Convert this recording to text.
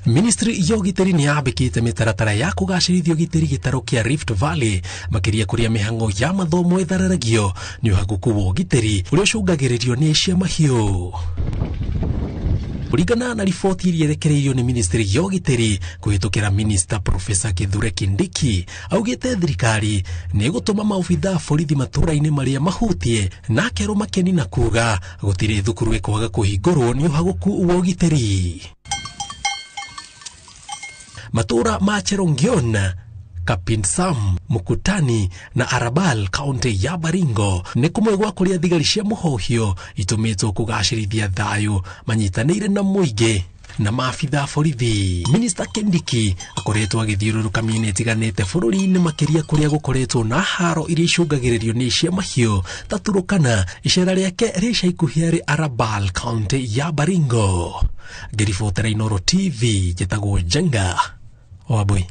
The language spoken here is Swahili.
Ministry ya ugiteri ni yambikite mitaratara ya kugacirithia ugiteri gitaro kia Rift Valley makiria kuria mihango ya mathomo ithararagio ni uhaguku wa ugiteri uria ucungagiririo ni cia mahiu. Kuringana na riboti iria yerekereirio ni Ministry ya ugiteri kuhitukira Minister Professor Kithure Kindiki augite thirikari ni gutuma maobitha borithi matũra-inĩ maria mahutie na kero makeni na kuga gutire thukuru ikwaga kuhingurwo ni uhaguku wa ugiteri. Matura ma Cherongion, Kapinsam, Mukutani na Arabal kaunti ya Baringo ni kumwe gwa kuria thigari cia muhohio itumitwo kugacirithia thayu manyitanire na muingi na maafitha borithi. Minister Kindiki akoretwo agithiururuka miena itiganite bururi-ini makiria kuria gukoretwo na haro iria icungagiririo ni cia mahiu ta Turukana. Icera riake rica ikuhia ri Arabal kaunti ya Baringo. Ngiribotera Inooro TV, njitagwo Jenga Wambui.